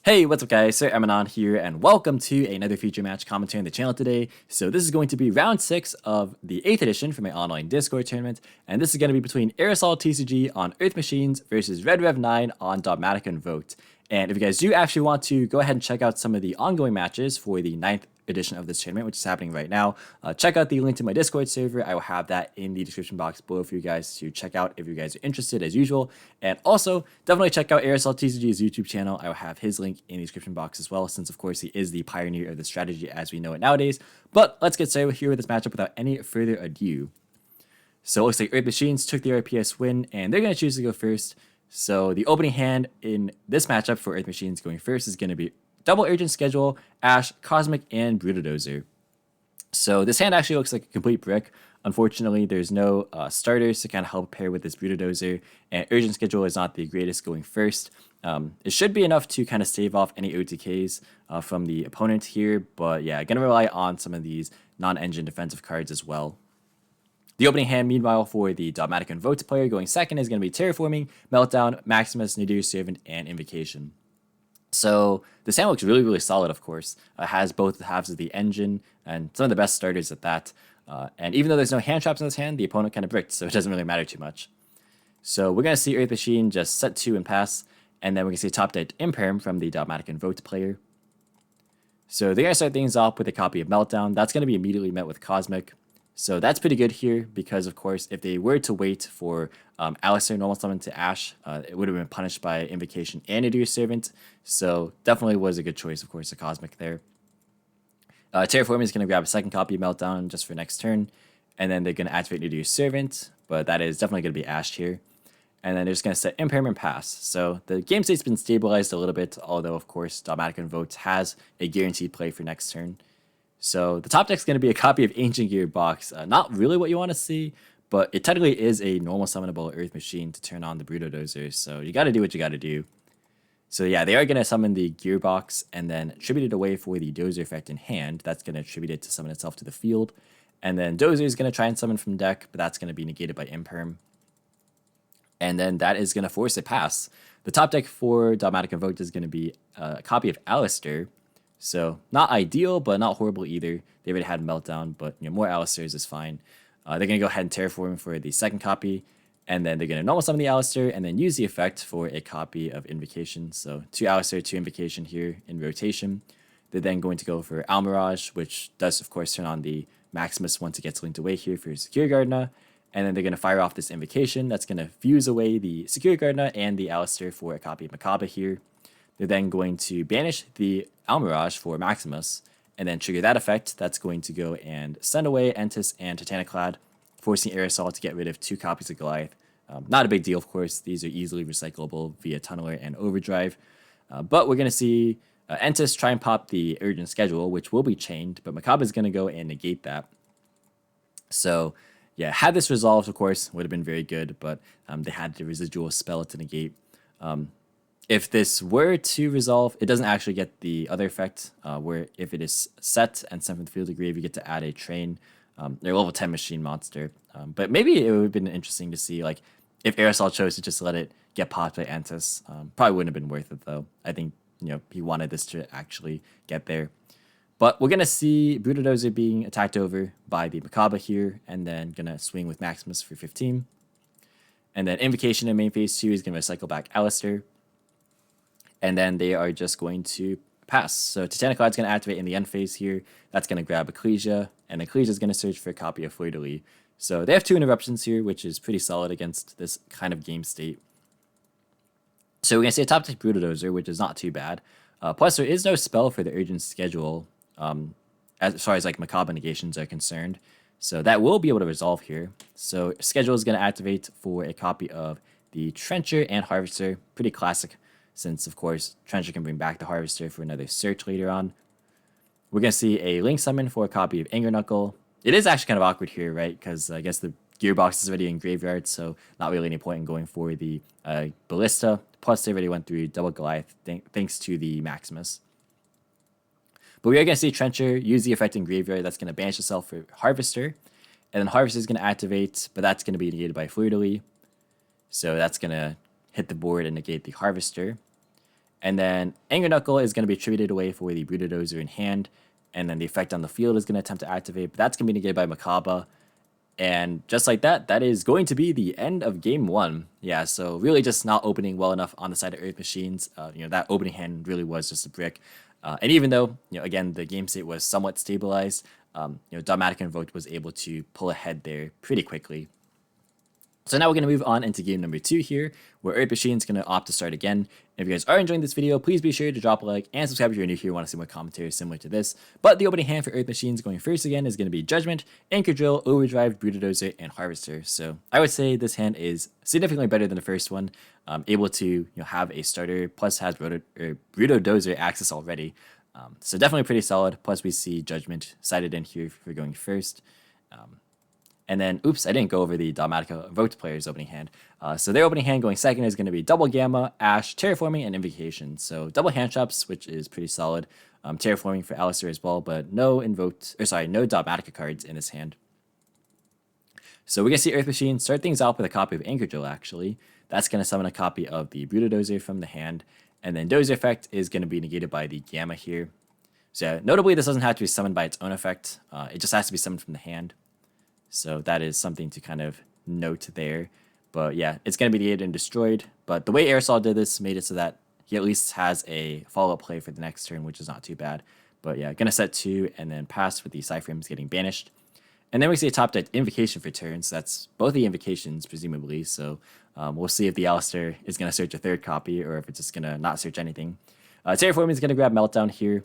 Hey, what's up guys, Sir Emanon here, and welcome to another feature match commentary on the channel today. So this is going to be round 6 of the 8th edition for my online Discord tournament, and this is going to be between Aerosol TCG on Earth Machines versus Red Rev 9 on Dogmatika Invoked. And if you guys do actually want to go ahead and check out some of the ongoing matches for the 9th edition of this tournament, which is happening right now, check out the link to my Discord server. I will have that in the description box below for you guys to check out if you guys are interested as usual. And also, definitely check out Aerosol TCG's YouTube channel. I will have his link in the description box as well, since of course he is the pioneer of the strategy as we know it nowadays. But let's get started here with this matchup without any further ado. So it looks like Earth Machines took the RPS win, and they're going to choose to go first. So the opening hand in this matchup for Earth Machines going first is going to be Double Urgent Schedule, Ash, Cosmic, and Brutadozer. So this hand actually looks like a complete brick. Unfortunately, there's no starters to kind of help pair with this Brutadozer, and Urgent Schedule is not the greatest going first. It should be enough to kind of stave off any OTKs from the opponent here, but yeah, gonna rely on some of these non-engine defensive cards as well. The opening hand, meanwhile, for the Dogmatika Invoked player going second is going to be Terraforming, Meltdown, Maximus, Nadir Servant, and Invocation. So this hand looks really, really solid, of course. Has both halves of the engine and some of the best starters at that. And even though there's no hand traps in this hand, the opponent kind of bricked, so it doesn't really matter too much. So we're going to see Earth Machine just set 2 and pass, and then we're going to see top deck Imperm from the Dogmatika Invoked player. So they're going to start things off with a copy of Meltdown. That's going to be immediately met with Cosmic. So that's pretty good here because, of course, if they were to wait for Alistair normal summon to Ash, it would have been punished by Invocation and Nadir Servant. So definitely was a good choice, of course, the Cosmic there. Terraforming is going to grab a second copy of Meltdown just for next turn. And then they're going to activate Nadir Servant, but that is definitely going to be Ash here. And then they're just going to set Impairment Pass. So the game state's been stabilized a little bit, although, of course, Dogmatika Invoked has a guaranteed play for next turn. So the top deck's going to be a copy of Ancient Gearbox. Not really what you want to see, but it technically is a normal summonable Earth Machine to turn on the Brutadozer, so you got to do what you got to do. So yeah, they are going to summon the Gearbox and then attribute it away for the Dozer effect in hand. That's going to attribute it to summon itself to the field. And then Dozer is going to try and summon from deck, but that's going to be negated by Imperm. And then that is going to force a pass. The top deck for Dogmatika Invoked is going to be a copy of Alistair. So not ideal, but not horrible either. They already had Meltdown, but more Alistairs is fine. They're going to go ahead and Terraform for the second copy, and then they're going to normal summon the Alistair, and then use the effect for a copy of Invocation. So 2 Alistair, 2 Invocation here in rotation. They're then going to go for Almirage, which does, of course, turn on the Maximus once it gets linked away here for Secure Gardner. And then they're going to fire off this Invocation. That's going to fuse away the Secure Gardner and the Alistair for a copy of Hcabe here. They're then going to banish the Almirage for Maximus, and then trigger that effect. That's going to go and send away Entis and Titaniclad, forcing Aerosol to get rid of 2 copies of Goliath. Not a big deal, of course. These are easily recyclable via Tunneler and Overdrive. But we're going to see Entis try and pop the Urgent Schedule, which will be chained, but Hcabe is going to go and negate that. So yeah, had this resolved, of course, would have been very good, but they had the residual spell to negate. If this were to resolve, it doesn't actually get the other effect, where if it is set and sent from the field to grave, you get to add a train. They're level 10 machine monster. But maybe it would have been interesting to see, like, if Aerosol chose to just let it get popped by Entis. Probably wouldn't have been worth it, though. I think, he wanted this to actually get there. But we're going to see Brutadozer being attacked over by the Hcabe here, and then going to swing with Maximus for 15. And then Invocation in main phase 2 is going to cycle back Alistair. And then they are just going to pass. So Titaniclad's going to activate in the end phase here. That's going to grab Ecclesia, and Ecclesia is going to search for a copy of Fleur-de-Lis. So they have 2 interruptions here, which is pretty solid against this kind of game state. So we're going to see a top deck Brutadozer, which is not too bad. Plus, there is no spell for the Urgent Schedule as far as like Hcabe negations are concerned. So that will be able to resolve here. So Schedule is going to activate for a copy of the Trencher and Harvester. Pretty classic, since, of course, Trencher can bring back the Harvester for another search later on. We're going to see a Link Summon for a copy of Anger Knuckle. It is actually kind of awkward here, right? Because I guess the Gearbox is already in Graveyard, so not really any point in going for the Ballista. Plus, they already went through double Goliath thanks to the Maximus. But we are going to see Trencher use the effect in Graveyard. That's going to banish itself for Harvester. And then Harvester is going to activate, but that's going to be negated by Fleur-de-Lis. So that's going to hit the board and negate the Harvester. And then Anger Knuckle is going to be traded away for the Brutadozer in hand. And then the effect on the field is going to attempt to activate, but that's going to be negated by Hcabe. And just like that, that is going to be the end of game 1. Yeah, so really just not opening well enough on the side of Earth Machines. That opening hand really was just a brick. And even though, again, the game state was somewhat stabilized, Dogmatika Invoked was able to pull ahead there pretty quickly. So now we're going to move on into game number 2 here, where Earth Machine's going to opt to start again. If you guys are enjoying this video, please be sure to drop a like and subscribe if you're new here and want to see more commentary similar to this. But the opening hand for Earth Machines going first again is going to be Judgment, Anchor Drill, Overdrive, Brutadozer, and Harvester. So I would say this hand is significantly better than the first one, able to have a starter, plus has Brutadozer access already. So definitely pretty solid, plus we see Judgment sided in here for going first. And then, oops, I didn't go over the Dogmatika Invoked player's opening hand. So their opening hand going second is going to be Double Gamma, Ash, Terraforming, and Invocation. So double hand traps, which is pretty solid. Terraforming for Alistair as well, but no Dogmatika cards in this hand. So we're going to see Earth Machine start things off with a copy of Anchor Drill, actually. That's going to summon a copy of the Brutadozer from the hand. And then Dozer effect is going to be negated by the Gamma here. So notably, this doesn't have to be summoned by its own effect. It just has to be summoned from the hand. So that is something to kind of note there. But yeah, it's going to be negated and destroyed. But the way Aerosol did this made it so that he at least has a follow-up play for the next turn, which is not too bad. But yeah, going to set 2 and then pass with the Cyframes getting banished. And then we see a top deck Invocation for turns. That's both the Invocations, presumably. So we'll see if the Alistair is going to search a third copy or if it's just going to not search anything. Terraforming is going to grab Meltdown here.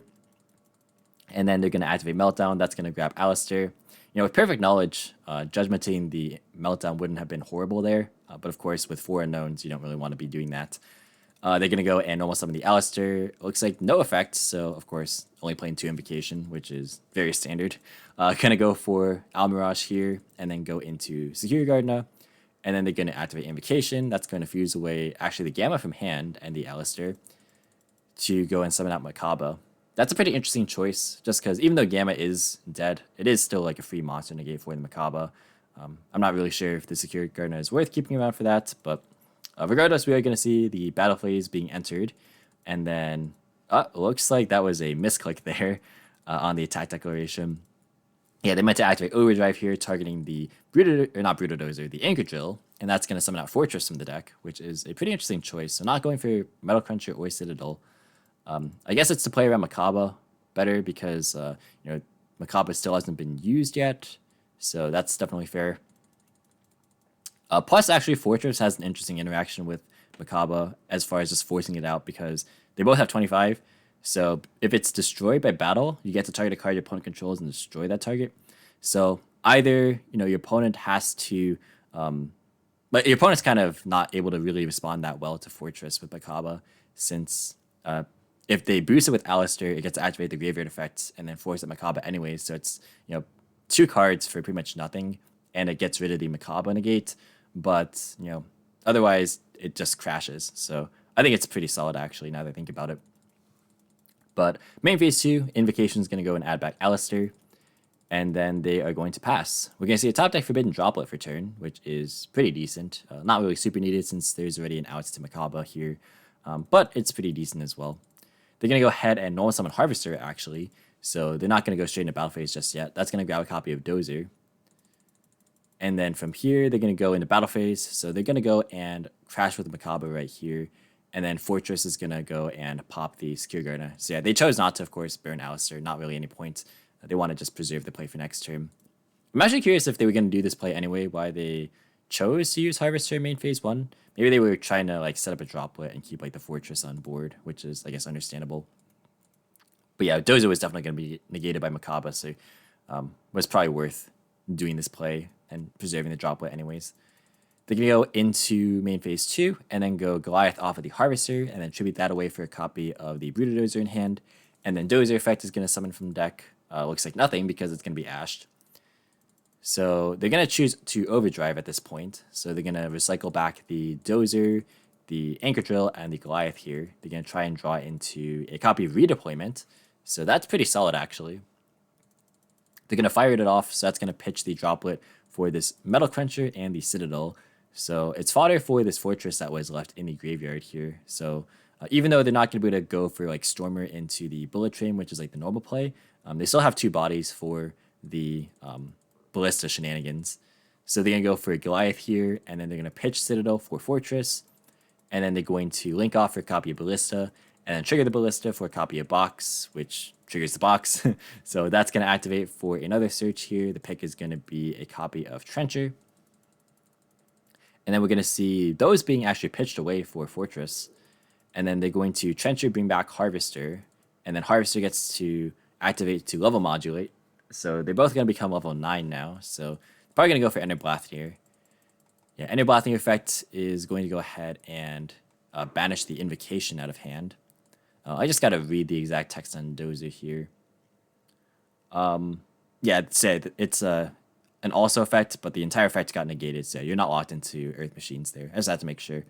And then they're going to activate Meltdown. That's going to grab Alistair. With perfect knowledge, judgmenting the Meltdown wouldn't have been horrible there. But of course, with 4 unknowns, you don't really want to be doing that. They're going to go and normal summon the Alistair. Looks like no effect, so of course, only playing 2 Invocation, which is very standard. Going to go for Almirage here, and then go into Secure Gardner. And then they're going to activate Invocation. That's going to fuse away actually the Gamma from hand and the Alistair to go and summon out Hcabe. That's a pretty interesting choice, just because even though Gamma is dead, it is still like a free monster negate for the Hcabe. I'm not really sure if the Secure Gardner is worth keeping around for that, but regardless, we are going to see the battle phase being entered. And then, looks like that was a misclick there on the attack declaration. Yeah, they meant to activate Overdrive here, targeting the the Anchor Drill, and that's going to summon out Fortress from the deck, which is a pretty interesting choice. So not going for Metal Cruncher or Citadel. I guess it's to play around Hcabe better because Hcabe still hasn't been used yet, so that's definitely fair. Plus, actually, Fortress has an interesting interaction with Hcabe as far as just forcing it out because they both have 25. So if it's destroyed by battle, you get to target a card your opponent controls and destroy that target. So either your opponent has to, but your opponent's kind of not able to really respond that well to Fortress with Hcabe since if they boost it with Alistair, it gets to activate the graveyard effects and then force at Hcabe anyways. So it's 2 cards for pretty much nothing, and it gets rid of the Hcabe negate. But otherwise it just crashes. So I think it's pretty solid actually now that I think about it. But main phase 2, Invocation is going to go and add back Alistair, and then they are going to pass. We're going to see a top deck Forbidden Droplet for turn, which is pretty decent. Not really super needed since there's already an outs to Hcabe here, but it's pretty decent as well. They're going to go ahead and normal summon Harvester actually, so they're not going to go straight into battle phase just yet. That's going to grab a copy of Dozer. And then from here, they're going to go into battle phase, so they're going to go and crash with Hcabe right here. And then Fortress is going to go and pop the Secure Gardner. So yeah, they chose not to, of course, burn Alistair. Not really any point. They want to just preserve the play for next turn. I'm actually curious if they were going to do this play anyway, why they chose to use Harvester in main phase 1. Maybe they were trying to set up a droplet and keep the Fortress on board, which is, I guess, understandable. But yeah, Dozer was definitely going to be negated by Hcabe, so was probably worth doing this play and preserving the droplet anyways. They're going to go into main phase 2 and then go Goliath off of the Harvester and then tribute that away for a copy of the Brutadozer in hand. And then Dozer effect is going to summon from the deck. Looks like nothing because it's going to be ashed. So they're going to choose to Overdrive at this point. So they're going to recycle back the Dozer, the Anchor Drill, and the Goliath here. They're going to try and draw into a copy of Redeployment. So that's pretty solid actually. They're going to fire it off, so that's going to pitch the droplet for this Metal Cruncher and the Citadel. So it's fodder for this Fortress that was left in the graveyard here. So Even though they're not going to be able to go for like Stormer into the Bullet Train, which is like the normal play, they still have 2 bodies for the Ballista shenanigans. So they're going to go for Goliath here, and then they're going to pitch Citadel for Fortress, and then they're going to link off for a copy of Ballista, and then trigger the Ballista for a copy of Box, which triggers the Box. So that's going to activate for another search here. The pick is going to be a copy of Trencher. And then we're going to see those being actually pitched away for Fortress. And then they're going to Trencher, bring back Harvester, and then Harvester gets to activate to level modulate. So they're both going to become level 9 now. So probably going to go for Ender Blast here. Yeah, Ender Blasting effect is going to go ahead and banish the Invocation out of hand. I just got to read the exact text on Dozer here. Yeah, it's an also effect, but the entire effect got negated, so you're not locked into Earth Machines there. I just had to make sure.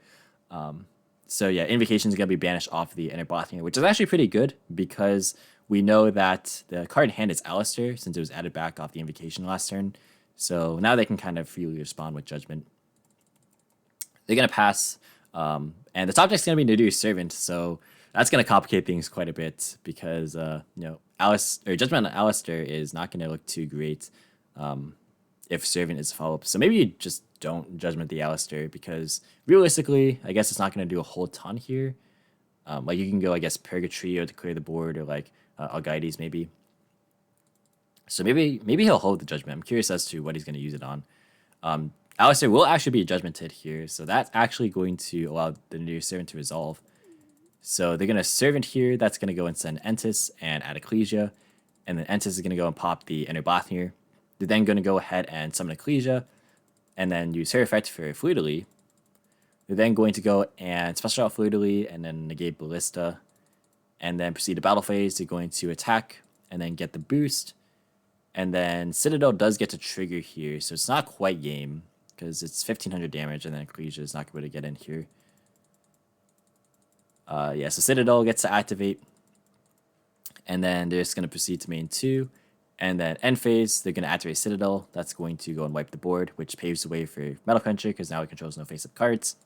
So yeah, Invocation is going to be banished off the Ender Blasting, which is actually pretty good because we know that the card in hand is Alistair since it was added back off the Invocation last turn. So now they can kind of freely respond with Judgment. They're going to pass, and the top deck's going to be Nadir's Servant, so that's going to complicate things quite a bit because, Judgment on Alistair is not going to look too great if Servant is follow-up. So maybe you just don't Judgment the Alistair because realistically, I guess it's not going to do a whole ton here. Like you can go, I guess, Purgatrio to clear the board or like Algides maybe. So maybe he'll hold the Judgment. I'm curious as to what he's going to use it on. Alistair will actually be Judgmented here, so that's actually going to allow the new Servant to resolve. So they're going to Servant here, that's going to go and send Entis and add Ecclesia, and then Entis is going to go and pop the Ender Blathnir. They're then going to go ahead and summon Ecclesia, and then use her effect for Fluidly. They're then going to go and special out Fluidly, and then negate Ballista, and then proceed to battle phase. They're going to attack, and then get the boost, and then Citadel does get to trigger here, so it's not quite game, because it's 1500 damage, and then Ecclesia is not going to get in here. Yeah, so Citadel gets to activate, and then they're just going to proceed to main 2, and then end phase, they're going to activate Citadel. That's going to go and wipe the board, which paves the way for Metal Cruncher, because now it controls no face-up cards.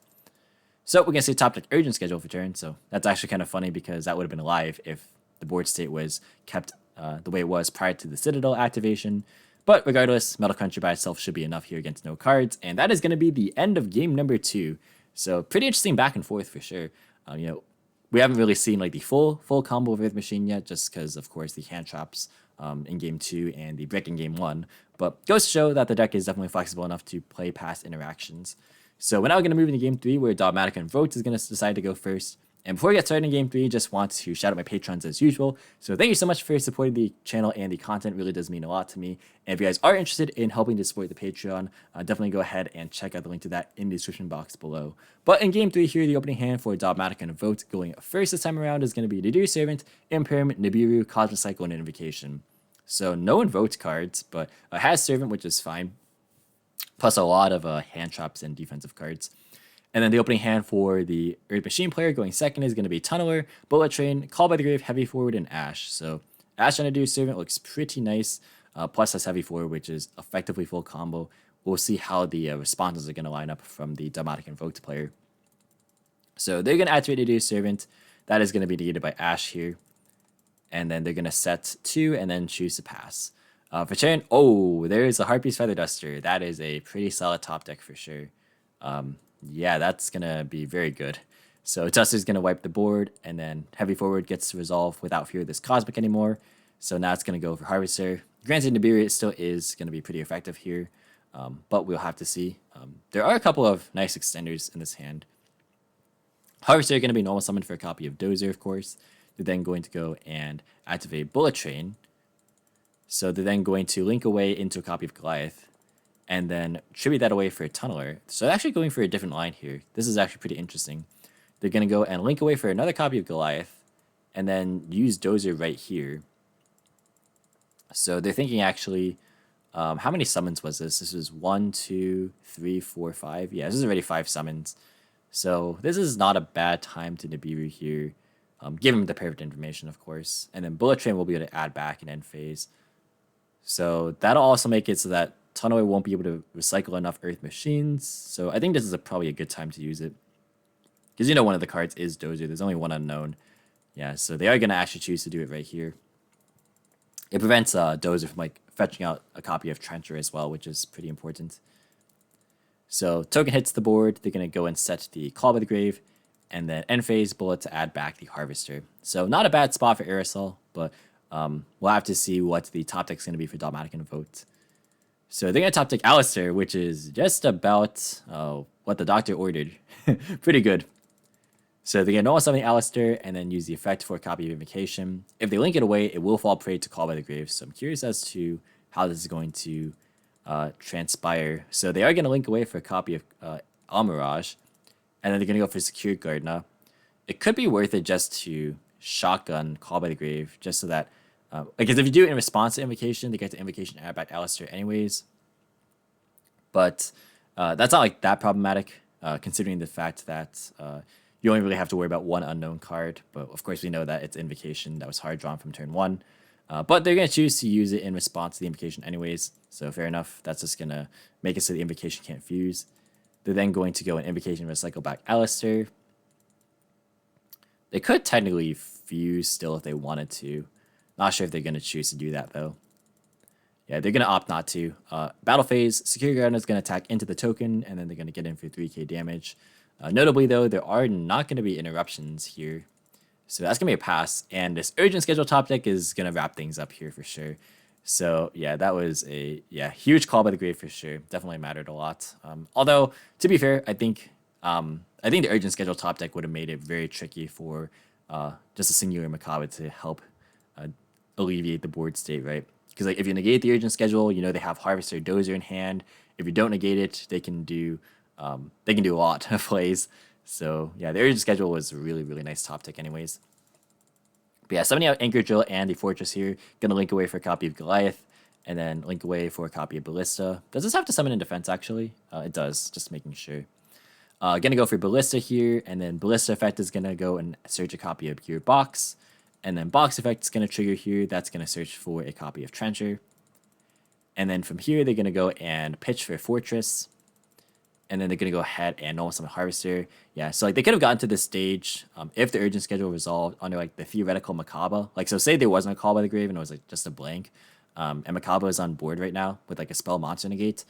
So we're going to see top deck Urgent Schedule for turn, so that's actually kind of funny, because that would have been alive if the board state was kept the way it was prior to the Citadel activation. But regardless, Metal Cruncher by itself should be enough here against no cards, and that is going to be the end of game number 2. So pretty interesting back and forth for sure. We haven't really seen like the full combo of Earth Machine yet, just because of course the hand traps in game 2 and the brick in game 1. But goes to show that the deck is definitely flexible enough to play past interactions. So we're now going to move into game 3, where Dogmatika Invoked is going to decide to go first. And before we get started in game 3, just want to shout out my patrons as usual. So thank you so much for supporting the channel and the content. It really does mean a lot to me. And if you guys are interested in helping to support the Patreon, definitely go ahead and check out the link to that in the description box below. But in game 3 here, the opening hand for Dogmatika Invoked going first this time around is going to be Nadir's Servant, Imperm, Nibiru, Cosmic Cycle, and Invocation. So no invoked cards, but has Servant, which is fine. Plus a lot of hand traps and defensive cards. And then the opening hand for the Earth Machine player going second is going to be Tunneler, Bullet Train, Call by the Grave, Heavy Forward, and Ash. So Ash on Nadir's Servant looks pretty nice. Plus has Heavy Forward, which is effectively full combo. We'll see how the responses are going to line up from the Dogmatika Invoked player. So they're going to activate Nadir's Servant. That is going to be negated by Ash here. And then they're going to set 2 and then choose to pass. For turn, there's a Harpy's Feather Duster. That is a pretty solid top deck for sure. Yeah, that's going to be very good. So Duster's going to wipe the board, and then Heavy Forward gets to resolve without fear of this Cosmic anymore. So now it's going to go for Harvester. Granted, Nibiru still is going to be pretty effective here, but we'll have to see. There are a couple of nice extenders in this hand. Harvester are going to be normal summoned for a copy of Dozer, of course. They're then going to go and activate Bullet Train. So they're then going to link away into a copy of Goliath, and then tribute that away for a Tunneler. So they're actually going for a different line here. This is actually pretty interesting. They're going to go and link away for another copy of Goliath, and then use Dozer right here. So they're thinking actually, how many summons was this? This was 1, 2, 3, 4, 5. Yeah, this is already 5 summons. So this is not a bad time to Nibiru here. Give him the perfect information, of course. And then Bullet Train will be able to add back in end phase. So that'll also make it so that Tunneler won't be able to recycle enough Earth Machines. So I think this is probably a good time to use it. Because you know one of the cards is Dozer. There's only one unknown. Yeah, so they are going to actually choose to do it right here. It prevents Dozer from like fetching out a copy of Trencher as well, which is pretty important. So token hits the board. They're going to go and set the Call by the Grave, and then end phase bullet to add back the Harvester. So not a bad spot for Aerosol, but we'll have to see what the top deck is going to be for Dogmatika Invoked. So they're going to top deck Alistair, which is just about what the doctor ordered. Pretty good. So they're going to normal summon Alistair and then use the effect for a copy of Invocation. If they link it away, it will fall prey to Call by the Grave. So I'm curious as to how this is going to transpire. So they are going to link away for a copy of Almirage, and then they're going to go for Secure Gardner. It could be worth it just to shotgun Call by the Grave, just so that, because if you do it in response to Invocation, they get the Invocation add back Alistair anyways. But that's not like that problematic, considering the fact that you only really have to worry about one unknown card. But of course, we know that it's Invocation that was hard drawn from turn 1. But they're going to choose to use it in response to the Invocation anyways. So fair enough. That's just going to make it so the Invocation can't fuse. They're then going to go and Invocation recycle back Alistair. They could technically fuse still if they wanted to. Not sure if they're going to choose to do that though. Yeah, they're going to opt not to. Battle phase, Secure Gardner is going to attack into the token, and then they're going to get in for 3k damage. Notably though, there are not going to be interruptions here. So that's going to be a pass, and this Urgent Schedule top deck is going to wrap things up here for sure. So yeah, that was a huge Call by the Grave for sure. Definitely mattered a lot. Although, to be fair, I think the Urgent Schedule top deck would have made it very tricky for just a singular Hcabe to help alleviate the board state, right? Because like if you negate the Urgent Schedule, you know they have Harvester Dozer in hand. If you don't negate it, they can do a lot of plays. So yeah, the Urgent Schedule was a really, really nice top deck anyways. But yeah, summoning out Anchor Drill and the Fortress here. Gonna link away for a copy of Goliath, and then link away for a copy of Ballista. Does this have to summon in defense actually? It does, just making sure. Gonna go for Ballista here, and then Ballista effect is gonna go and search a copy of your box. And then box effect is gonna trigger here. That's gonna search for a copy of Trencher. And then from here, they're gonna go and pitch for Fortress. And then they're going to go ahead and normal summon Harvester. Yeah, so like they could have gotten to this stage if the Urgent Schedule resolved under like the theoretical Hcabe. Like, so say there wasn't a Call by the Grave and it was like just a blank. And Hcabe is on board right now with like a spell monster negate.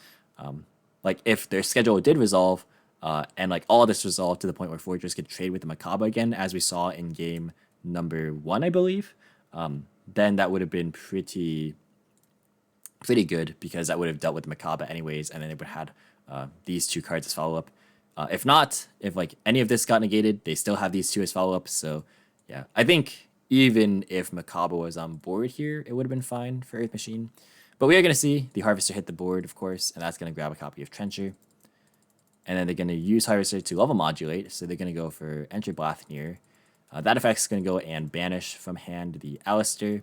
Like if their schedule did resolve and like all of this resolved to the point where Fortress could trade with the Hcabe again, as we saw in game number 1, I believe, then that would have been pretty good, because that would have dealt with the Hcabe anyways, and then it would have had these 2 cards as follow-up. If not, if like any of this got negated, they still have these 2 as follow-up. So yeah, I think even if Hcabe was on board here, it would have been fine for Earth Machine. But we are going to see the Harvester hit the board, of course, and that's going to grab a copy of Trencher. And then they're going to use Harvester to level modulate, so they're going to go for Enter Blathneer. That effect is going to go and banish from hand the Alistair.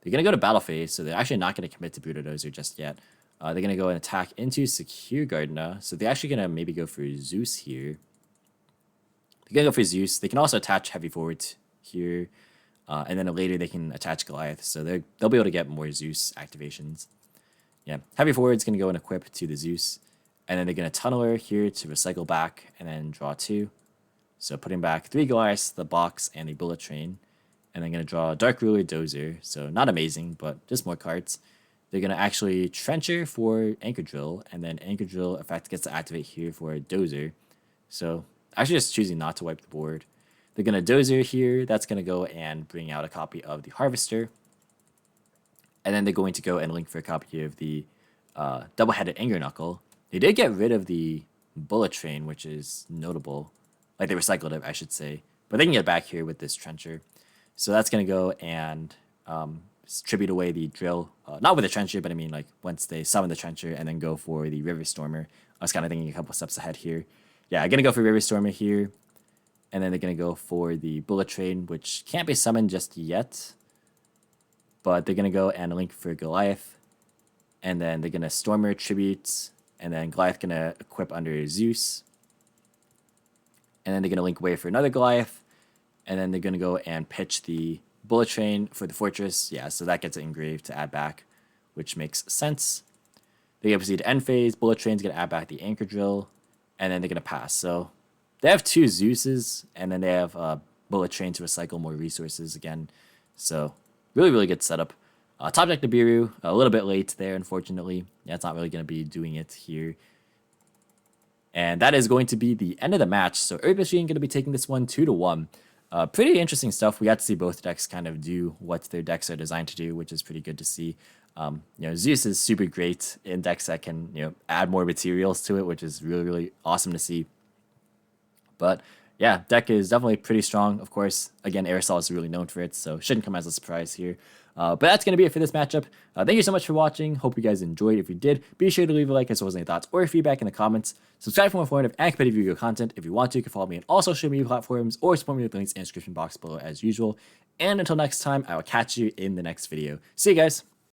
They're going to go to battle phase, so they're actually not going to commit to Bulldozer just yet. They're going to go and attack into Secure Gardner. So they're actually going to maybe go for Zeus here. They're going to go for Zeus. They can also attach Heavy Forward here. And then later they can attach Goliath. So they'll be able to get more Zeus activations. Yeah, Heavy Forward is going to go and equip to the Zeus. And then they're going to Tunneler here to recycle back and then draw 2. So putting back 3 Goliaths, the box, and the Bullet Train. And then going to draw Dark Ruler Dozer. So not amazing, but just more cards. They're going to actually Trencher for Anchor Drill, and then Anchor Drill effect gets to activate here for a Dozer. So actually just choosing not to wipe the board. They're going to Dozer here. That's going to go and bring out a copy of the Harvester. And then they're going to go and link for a copy of the Double-Headed Anger Knuckle. They did get rid of the Bullet Train, which is notable. Like they recycled it, I should say. But they can get back here with this Trencher. So that's going to go and tribute away the drill, not with the Trencher, but I mean like once they summon the Trencher and then go for the River Stormer. I was kind of thinking a couple steps ahead here. Yeah, I'm gonna go for River Stormer here, and then they're gonna go for the Bullet Train, which can't be summoned just yet, but they're gonna go and link for Goliath, and then they're gonna Stormer tribute, and then Goliath gonna equip under Zeus, and then they're gonna link away for another Goliath, and then they're gonna go and pitch the Bullet Train for the Fortress. Yeah, so that gets engraved to add back, which makes sense. They proceed to end phase. Bullet Train's going to add back the Anchor Drill, and then they're going to pass. So they have 2 Zeuses, and then they have Bullet Train to recycle more resources again. So really, really good setup. Top deck Nibiru, a little bit late there, unfortunately. Yeah, it's not really going to be doing it here. And that is going to be the end of the match. So Earth Machine going to be taking this one 2-1. Pretty interesting stuff. We got to see both decks kind of do what their decks are designed to do, which is pretty good to see. Zeus is super great in decks that can, add more materials to it, which is really, really awesome to see. But yeah, deck is definitely pretty strong. Of course, again, Aerosol is really known for it, so shouldn't come as a surprise here. But that's going to be it for this matchup. Thank you so much for watching. Hope you guys enjoyed. If you did, be sure to leave a like as well as any thoughts or feedback in the comments. Subscribe for more informative and competitive Yu-Gi-Oh content. If you want to, you can follow me on all social media platforms or support me with links in the description box below as usual. And until next time, I will catch you in the next video. See you guys.